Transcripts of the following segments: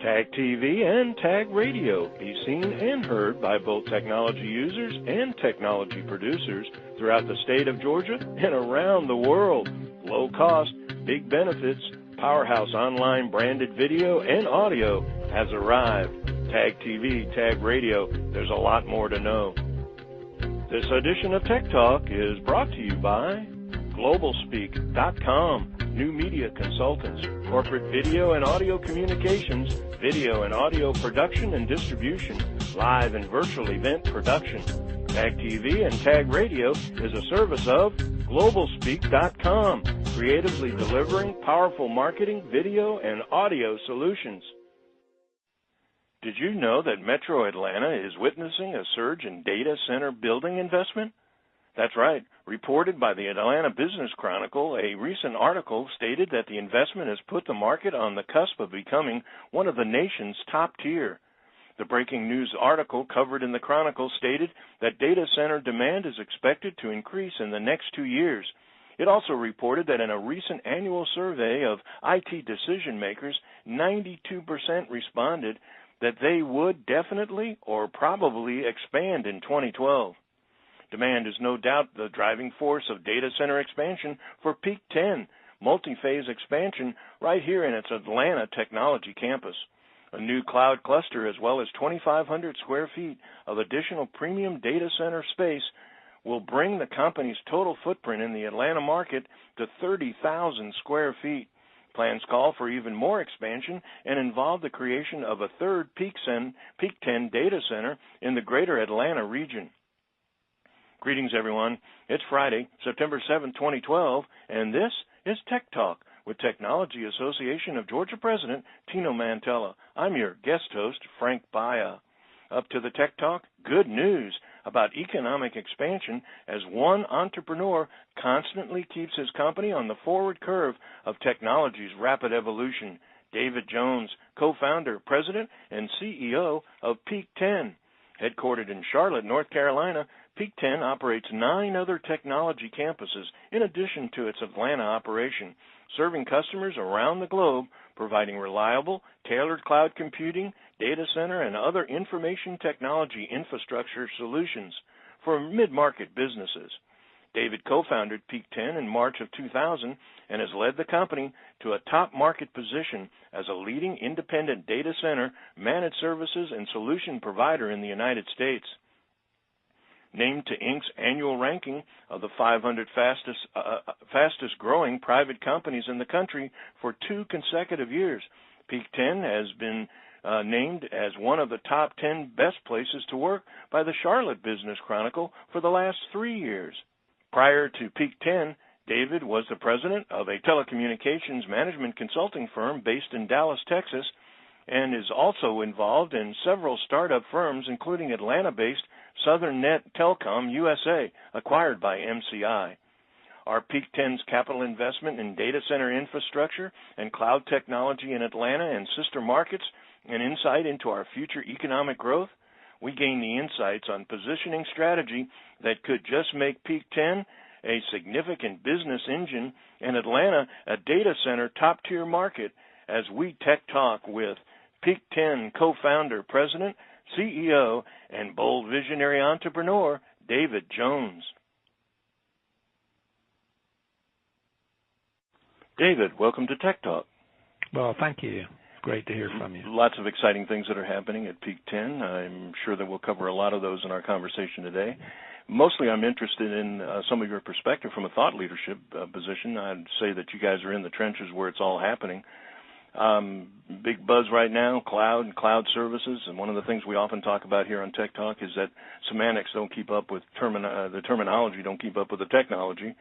Tag TV and Tag Radio be seen and heard by both technology users and technology producers throughout the state of Georgia and around the world. Low cost, big benefits, powerhouse online branded video and audio has arrived. Tag TV, Tag Radio, there's a lot more to know. This edition of Tech Talk is brought to you by GlobalSpeak.com, new media consultants, corporate video and audio communications, video and audio production and distribution, live and virtual event production. Tag TV and Tag Radio is a service of GlobalSpeak.com, creatively delivering powerful marketing, video, and audio solutions. Did you know that Metro Atlanta is witnessing a surge in data center building investment? That's right. Reported by the Atlanta Business Chronicle, a recent article stated that the investment has put the market on the cusp of becoming one of the nation's top tier. The breaking news article covered in the Chronicle stated that data center demand is expected to increase in the next 2 years. It also reported that in a recent annual survey of IT decision makers, 92% responded that they would definitely or probably expand in 2012. Demand is no doubt the driving force of data center expansion for Peak 10, multi-phase expansion right here in its Atlanta Technology Campus. A new cloud cluster as well as 2,500 square feet of additional premium data center space will bring the company's total footprint in the Atlanta market to 30,000 square feet. Plans call for even more expansion and involve the creation of a third Peak 10 data center in the greater Atlanta region. Greetings, everyone. It's Friday, September 7, 2012, and this is Tech Talk with Technology Association of Georgia President Tino Mantella. I'm your guest host, Frank Baia. Up to the Tech Talk, good news about economic expansion as one entrepreneur constantly keeps his company on the forward curve of technology's rapid evolution. David Jones, co-founder, president, and CEO of Peak 10. Headquartered in Charlotte, North Carolina, Peak 10 operates 9 other technology campuses in addition to its Atlanta operation, serving customers around the globe, providing reliable, tailored cloud computing, data center, and other information technology infrastructure solutions for mid-market businesses. David co-founded Peak 10 in March of 2000 and has led the company to a top market position as a leading independent data center, managed services, and solution provider in the United States. Named to Inc.'s annual ranking of the 500 fastest growing private companies in the country for 2 consecutive years, Peak 10 has been named as one of the top 10 best places to work by the Charlotte Business Chronicle for the last 3 years. Prior to Peak 10, David was the president of a telecommunications management consulting firm based in Dallas, Texas, and is also involved in several startup firms, including Atlanta-based Southern Net Telecom USA, acquired by MCI. Our Peak 10's capital investment in data center infrastructure and cloud technology in Atlanta and sister markets and insight into our future economic growth, we gain the insights on positioning strategy that could just make Peak 10 a significant business engine and Atlanta a data center top-tier market as we Tech Talk with Peak 10 co-founder, president, CEO, and bold visionary entrepreneur, David Jones. David, welcome to Tech Talk. Well, thank you. Great to hear from you. Lots of exciting things that are happening at Peak 10. I'm sure that we'll cover a lot of those in our conversation today. Mostly I'm interested in some of your perspective from a thought leadership position. I'd say that you guys are in the trenches where it's all happening. Big buzz right now, cloud and cloud services, and one of the things we often talk about here on Tech Talk is that semantics don't keep up with the terminology don't keep up with the technology.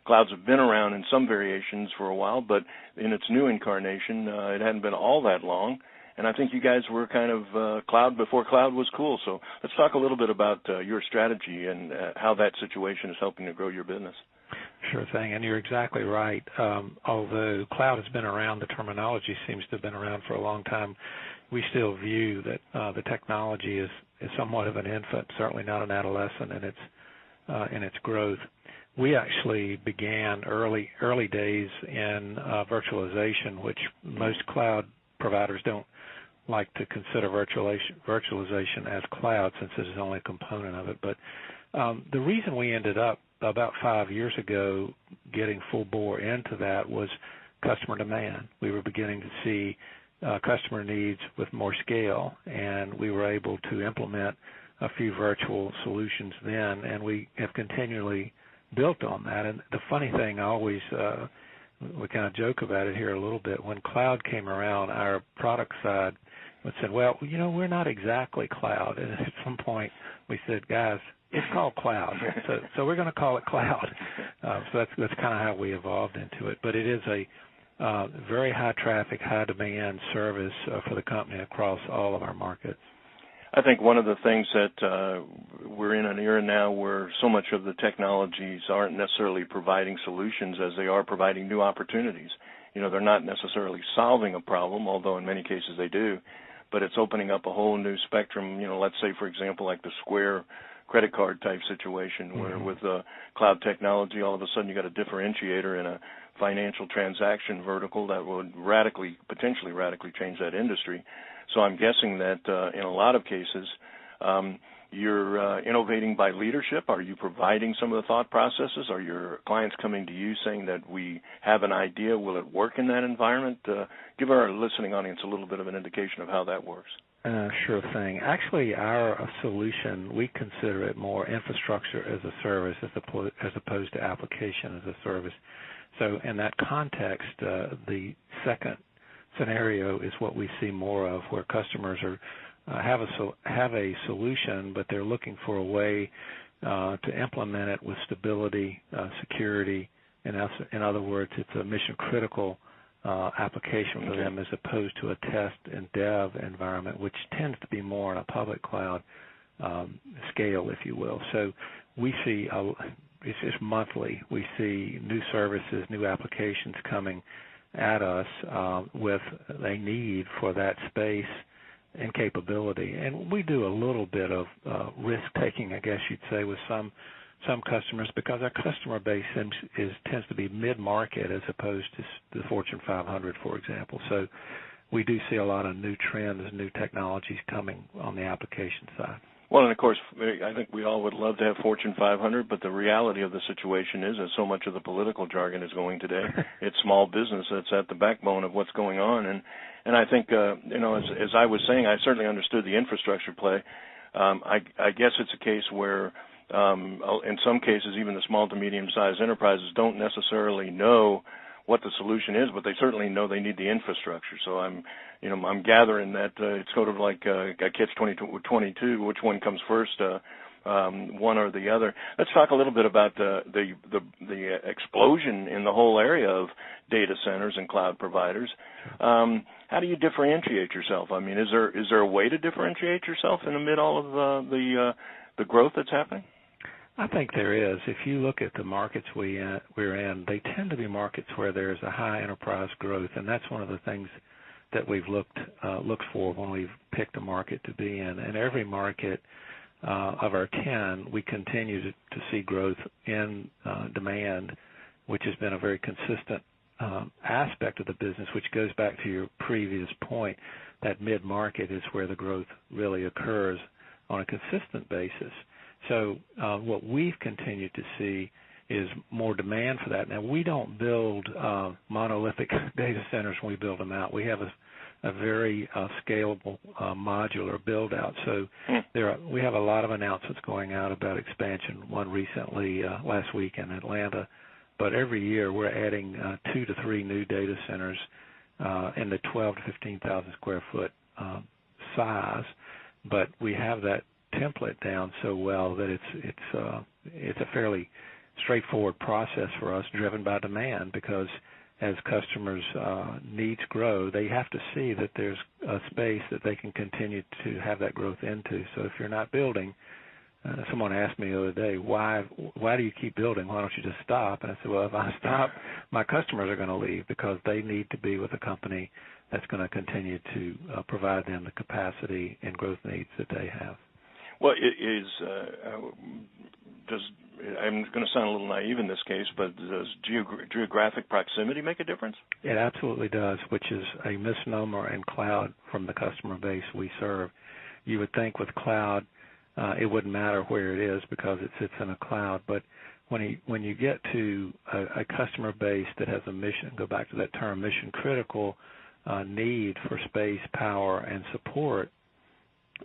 Clouds have been around in some variations for a while, but in its new incarnation, it hadn't been all that long. And I think you guys were kind of cloud before cloud was cool. So let's talk a little bit about your strategy and how that situation is helping to grow your business. Sure thing, and you're exactly right. Although cloud has been around, the terminology seems to have been around for a long time, we still view that the technology is somewhat of an infant, certainly not an adolescent in its growth. We actually began early days in virtualization, which most cloud providers don't like to consider virtualization as cloud, since it is only a component of it. But the reason we ended up about 5 years ago getting full bore into that was customer demand. We were beginning to see customer needs with more scale, and we were able to implement a few virtual solutions then, and we have continually built on that. And the funny thing, I always we kind of joke about it here a little bit. When cloud came around, our product side said, well, we're not exactly cloud. And at some point we said, guys, it's called cloud, so we're going to call it cloud. So that's kind of how we evolved into it. But it is a very high traffic, high demand service for the company across all of our markets. I think one of the things that we're in an era now where so much of the technologies aren't necessarily providing solutions as they are providing new opportunities. They're not necessarily solving a problem, although in many cases they do, but it's opening up a whole new spectrum. Let's say, for example, like the Square credit card type situation where with cloud technology, all of a sudden you got a differentiator in a financial transaction vertical that would potentially radically change that industry. So I'm guessing that in a lot of cases you're innovating by leadership. Are you providing some of the thought processes? Are your clients coming to you saying that we have an idea, will it work in that environment? Give our listening audience a little bit of an indication of how that works. Sure thing. Actually, our solution, we consider it more infrastructure as a service as opposed to application as a service. So in that context, the second scenario is what we see more of, where customers have a solution, but they're looking for a way to implement it with stability, security. In other words, it's a mission-critical application for them as opposed to a test and dev environment, which tends to be more on a public cloud scale, if you will. So we see, it's just monthly, we see new services, new applications coming at us with a need for that space and capability. And we do a little bit of risk-taking, I guess you'd say, with some customers, because our customer base tends to be mid-market as opposed to the Fortune 500, for example. So we do see a lot of new trends, new technologies coming on the application side. Well, and of course, I think we all would love to have Fortune 500, but the reality of the situation is that so much of the political jargon is going today. It's small business that's at the backbone of what's going on. And I think, as I was saying, I certainly understood the infrastructure play. I guess it's a case where in some cases, even the small to medium-sized enterprises don't necessarily know what the solution is, but they certainly know they need the infrastructure. So I'm gathering that it's sort of like a catch-22, which one comes first, one or the other. Let's talk a little bit about the explosion in the whole area of data centers and cloud providers. How do you differentiate yourself? I mean, is there a way to differentiate yourself in amid all of the growth that's happening? I think there is. If you look at the markets we're in, they tend to be markets where there's a high enterprise growth, and that's one of the things that we've looked for when we've picked a market to be in. And every market of our 10, we continue to see growth in demand, which has been a very consistent aspect of the business, which goes back to your previous point, that mid-market is where the growth really occurs on a consistent basis. So what we've continued to see is more demand for that. Now, we don't build monolithic data centers when we build them out. We have a very scalable modular build-out. So we have a lot of announcements going out about expansion, one recently last week in Atlanta. But every year we're adding 2 to 3 new data centers in the 12 to 15,000 square foot size. But we have that template down so well that it's a fairly straightforward process for us, driven by demand, because as customers' needs grow, they have to see that there's a space that they can continue to have that growth into. So if you're not building, someone asked me the other day, why do you keep building? Why don't you just stop? And I said, well, if I stop, my customers are going to leave, because they need to be with a company that's going to continue to provide them the capacity and growth needs that they have. Well, I'm going to sound a little naive in this case, but does geographic proximity make a difference? It absolutely does, which is a misnomer in cloud from the customer base we serve. You would think with cloud it wouldn't matter where it is because it sits in a cloud, but when you get to a customer base that has a mission, go back to that term, mission critical need for space, power, and support,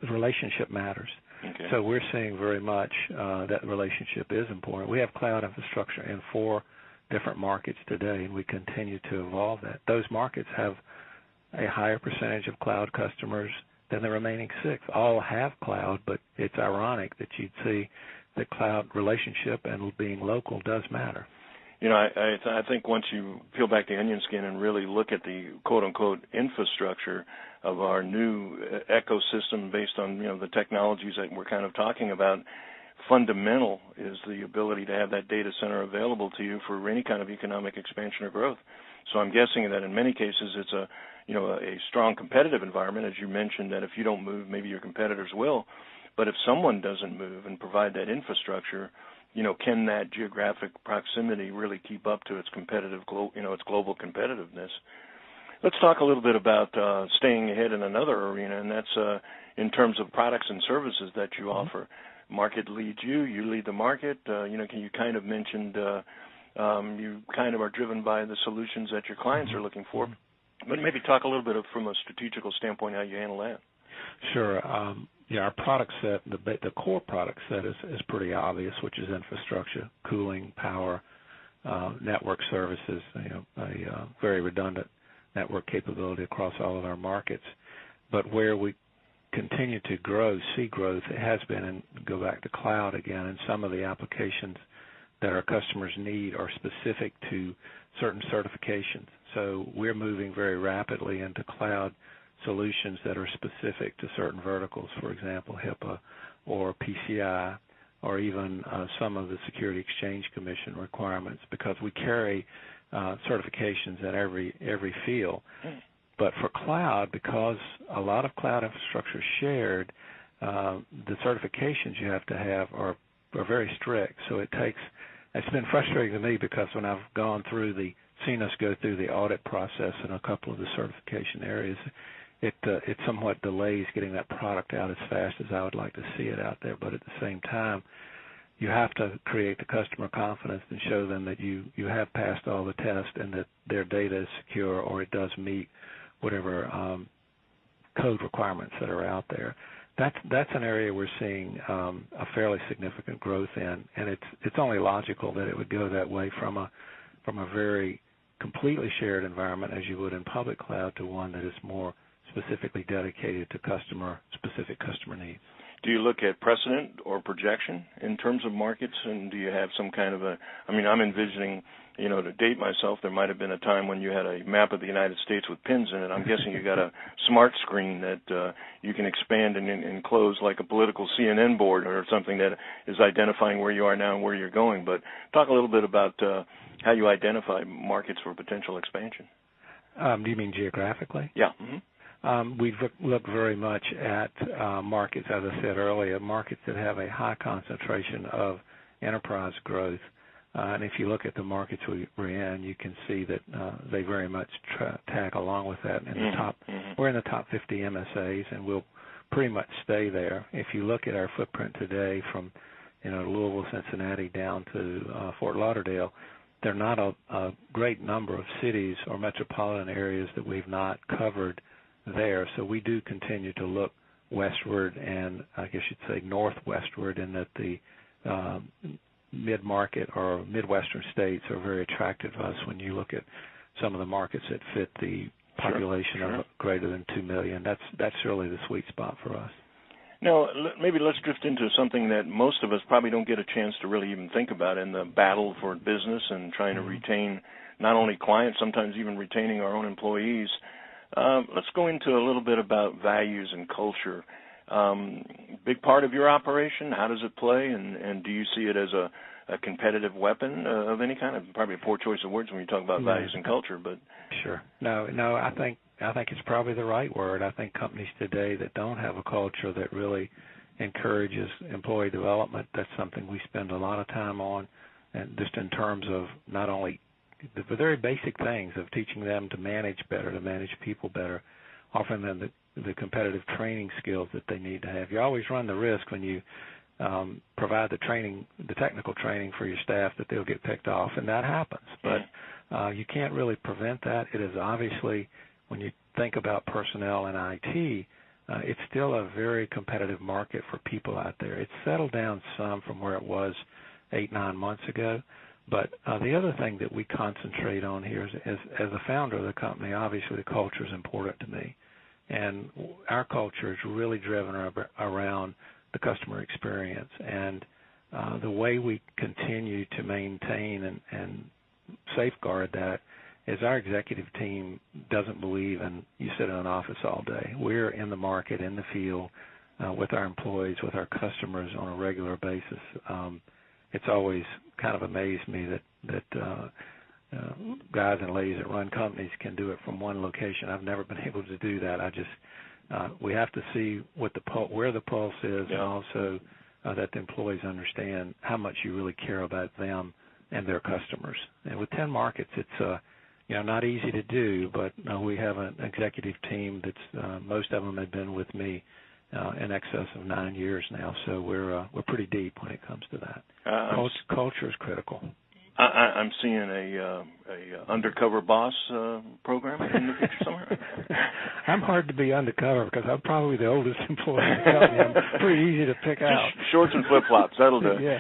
the relationship matters. Okay. So we're seeing very much that relationship is important. We have cloud infrastructure in 4 different markets today, and we continue to evolve that. Those markets have a higher percentage of cloud customers than the remaining 6. All have cloud, but it's ironic that you'd see the cloud relationship and being local does matter. You know, I think once you peel back the onion skin and really look at the quote-unquote infrastructure of our new ecosystem based on, the technologies that we're kind of talking about, fundamental is the ability to have that data center available to you for any kind of economic expansion or growth. So I'm guessing that in many cases it's a strong competitive environment, as you mentioned, that if you don't move, maybe your competitors will. But if someone doesn't move and provide that infrastructure, can that geographic proximity really keep up to its its global competitiveness? Let's talk a little bit about staying ahead in another arena, and that's in terms of products and services that you offer. Market leads you lead the market. Can you kind of mentioned you kind of are driven by the solutions that your clients are looking for, but maybe talk a little bit from a strategical standpoint how you handle that. Sure. Our product set, the core product set is pretty obvious, which is infrastructure, cooling, power, network services, a very redundant network capability across all of our markets. But where we continue to see growth, it has been, and go back to cloud again, and some of the applications that our customers need are specific to certain certifications. So we're moving very rapidly into cloud solutions that are specific to certain verticals, for example, HIPAA or PCI, or even some of the Security Exchange Commission requirements, because we carry certifications at every field. But for cloud, because a lot of cloud infrastructure is shared, the certifications you have to have are very strict. So it's been frustrating to me because when I've seen us go through the audit process in a couple of the certification areas, it somewhat delays getting that product out as fast as I would like to see it out there. But at the same time, you have to create the customer confidence and show them that you have passed all the tests and that their data is secure or it does meet whatever code requirements that are out there. That's an area we're seeing a fairly significant growth in, and it's only logical that it would go that way from a very completely shared environment as you would in public cloud to one that is more specifically dedicated to specific customer needs. Do you look at precedent or projection in terms of markets, and do you have some kind of I'm envisioning, to date myself, there might have been a time when you had a map of the United States with pins in it. I'm guessing you got a smart screen that you can expand and enclose like a political CNN board or something that is identifying where you are now and where you're going. But talk a little bit about how you identify markets for potential expansion. Do you mean geographically? Yeah. Mm-hmm. We've looked very much at markets, as I said earlier, markets that have a high concentration of enterprise growth. And if you look at the markets we're in, you can see that they very much tag along with that. We're in the top 50 MSAs, and we'll pretty much stay there. If you look at our footprint today from Louisville, Cincinnati down to Fort Lauderdale, there are not a great number of cities or metropolitan areas that we've not covered there. So we do continue to look westward and I guess you'd say northwestward, in that the mid-market or Midwestern states are very attractive to us when you look at some of the markets that fit the population of greater than 2 million. That's really the sweet spot for us. Now, maybe let's drift into something that most of us probably don't get a chance to really even think about in the battle for business and trying to retain not only clients, sometimes even retaining our own employees. Let's go into a little bit about values and culture. Big part of your operation. How does it play, and do you see it as a competitive weapon of any kind? Probably a poor choice of words when you talk about values and culture, but sure. No. I think it's probably the right word. I think companies today that don't have a culture that really encourages employee development. That's something we spend a lot of time on, and just in terms of not only the very basic things of teaching them to manage better, to manage people better, offering them the competitive training skills that they need to have. You always run the risk when you provide the training, the technical training for your staff, that they'll get picked off, and that happens. But you can't really prevent that. It is obviously, when you think about personnel in IT, it's still a very competitive market for people out there. It's settled down some from where it was 8-9 months ago. But the other thing that we concentrate on here is, as the founder of the company, obviously the culture is important to me. And our culture is really driven around the customer experience. And the way we continue to maintain and safeguard that is our executive team doesn't believe in you sit in an office all day. We're in the market, in the field, with our employees, with our customers on a regular basis. It's always kind of amazed me that guys and ladies that run companies can do it from one location. I've never been able to do that. We have to see where the pulse is, and also that the employees understand how much you really care about them and their customers. And with 10 markets, it's not easy to do, but we have an executive team that's most of them have been with me in excess of 9 years now, so we're pretty deep when it comes to that. Culture is critical. I'm seeing a undercover boss program in the future somewhere. I'm hard to be undercover because I'm probably the oldest employee in the company. I'm pretty easy to pick out. Shorts and flip-flops, that'll do. Yeah.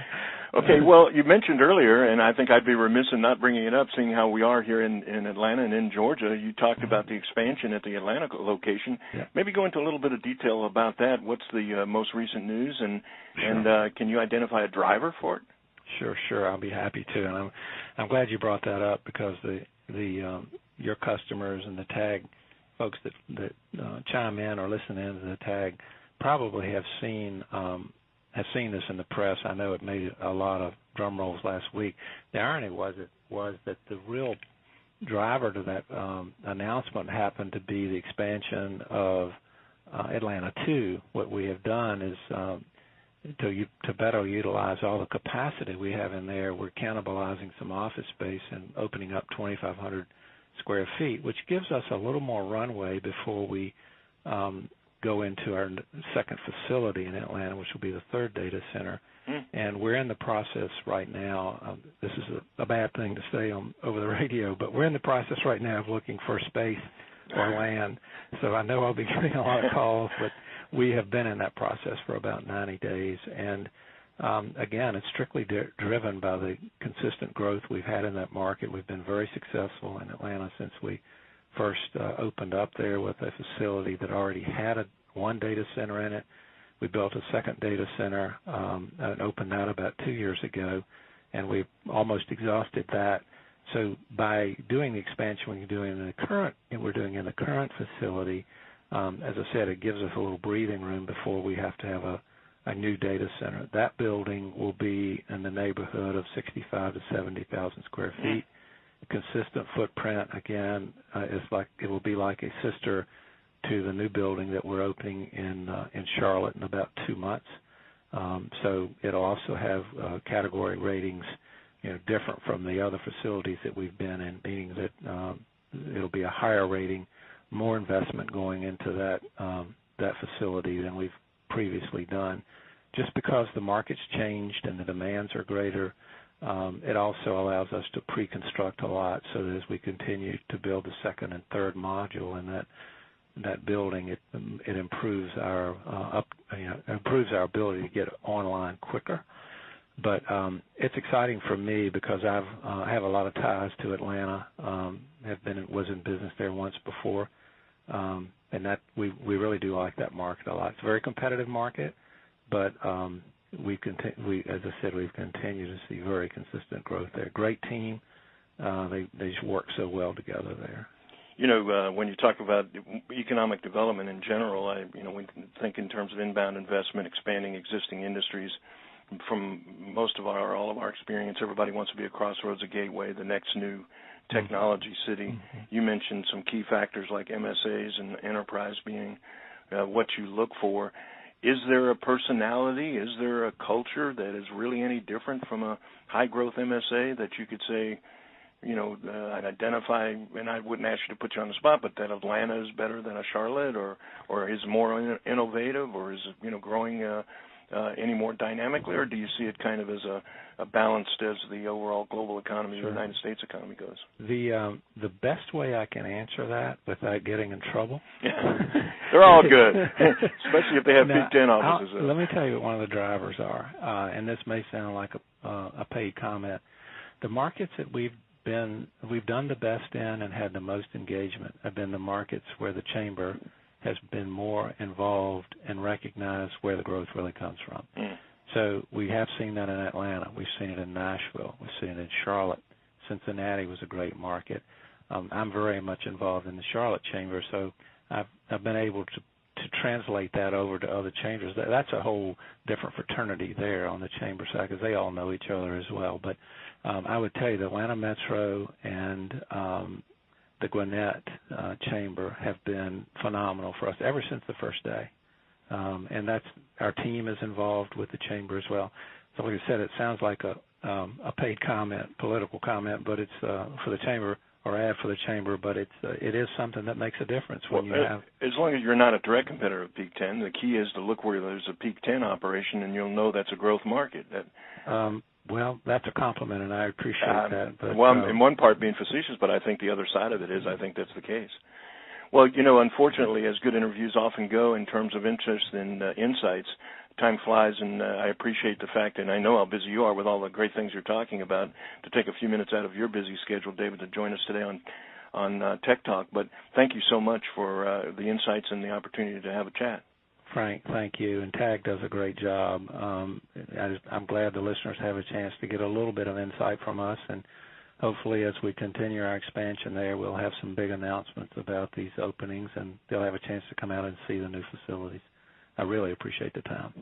Okay, well, you mentioned earlier, and I think I'd be remiss in not bringing it up, seeing how we are here in Atlanta and in Georgia. You talked about the expansion at the Atlanta location. Yeah. Maybe go into a little bit of detail about that. What's the most recent news, and can you identify a driver for it? Sure. I'll be happy to, and I'm glad you brought that up because your customers and the TAG folks that chime in or listen in to the TAG probably have seen this in the press. I know it made a lot of drum rolls last week. The irony was that the real driver to that announcement happened to be the expansion of Atlanta 2. What we have done is to better utilize all the capacity we have in there, we're cannibalizing some office space and opening up 2,500 square feet, which gives us a little more runway before we go into our second facility in Atlanta, which will be the third data center. And we're in the process right now. This is a bad thing to say over the radio, but we're in the process right now of looking for space or land. So I know I'll be getting a lot of calls, but we have been in that process for about 90 days. And, again, it's strictly driven by the consistent growth we've had in that market. We've been very successful in Atlanta since we first opened up there with a facility that already had one data center in it. We built a second data center and opened that about 2 years ago, and we've almost exhausted that. So by doing the expansion we're doing in the current facility, as I said, it gives us a little breathing room before we have to have a new data center. That building will be in the neighborhood of 65,000 to 70,000 square feet. Consistent footprint, again, it will be like a sister to the new building that we're opening in Charlotte in about 2 months. So it'll also have category ratings, different from the other facilities that we've been in, meaning that it'll be a higher rating, more investment going into that facility than we've previously done. Just because the market's changed and the demands are greater, it also allows us to pre-construct a lot so that as we continue to build the second and third module in that building, it improves our ability to get online quicker. But it's exciting for me because I have a lot of ties to Atlanta. Was in business there once before, and that we really do like that market a lot. It's a very competitive market, but as I said, we've continued to see very consistent growth there. Great team. They just work so well together there. When you talk about economic development in general, we think in terms of inbound investment, expanding existing industries. From all of our experience, everybody wants to be a crossroads, a gateway, the next new technology city. Mm-hmm. You mentioned some key factors like MSAs and enterprise being what you look for. is there a personality? Is there a culture that is really any different from a high-growth MSA that you could say, I'd identify, and I wouldn't ask you to put you on the spot, but that Atlanta is better than a Charlotte, or is more innovative, or is it, growing any more dynamically, or do you see it kind of as a balanced as the overall global economy, the United States economy goes? The best way I can answer that without getting in trouble. They're all good, especially if they have Big Ten offices. Let me tell you what one of the drivers are, and this may sound like a paid comment. The markets that we've done the best in and had the most engagement have been the markets where the chamber has been more involved and recognized where the growth really comes from. So we have seen that in Atlanta. We've seen it in Nashville. We've seen it in Charlotte. Cincinnati was a great market. I'm very much involved in the Charlotte chamber, so I've been able to translate that over to other chambers. That's a whole different fraternity there on the chamber side because they all know each other as well. But I would tell you the Atlanta Metro and the Gwinnett chamber have been phenomenal for us ever since the first day. And that's our team is involved with the chamber as well. So like I said, it sounds like a paid comment, political comment, but it's for the chamber or ad for the chamber, but it is something that makes a difference when you have. As long as you're not a direct competitor of Peak 10, the key is to look where there's a Peak 10 operation, and you'll know that's a growth market. Well, that's a compliment, and I appreciate that. But, in one part being facetious, but I think the other side of it is I think that's the case. Well, unfortunately, as good interviews often go in terms of interest and insights, time flies, and I appreciate the fact, and I know how busy you are with all the great things you're talking about, to take a few minutes out of your busy schedule, David, to join us today on Tech Talk. But thank you so much for the insights and the opportunity to have a chat. Frank, thank you, and TAG does a great job. I'm glad the listeners have a chance to get a little bit of insight from us, and hopefully as we continue our expansion there, we'll have some big announcements about these openings, and they'll have a chance to come out and see the new facilities. I really appreciate the time.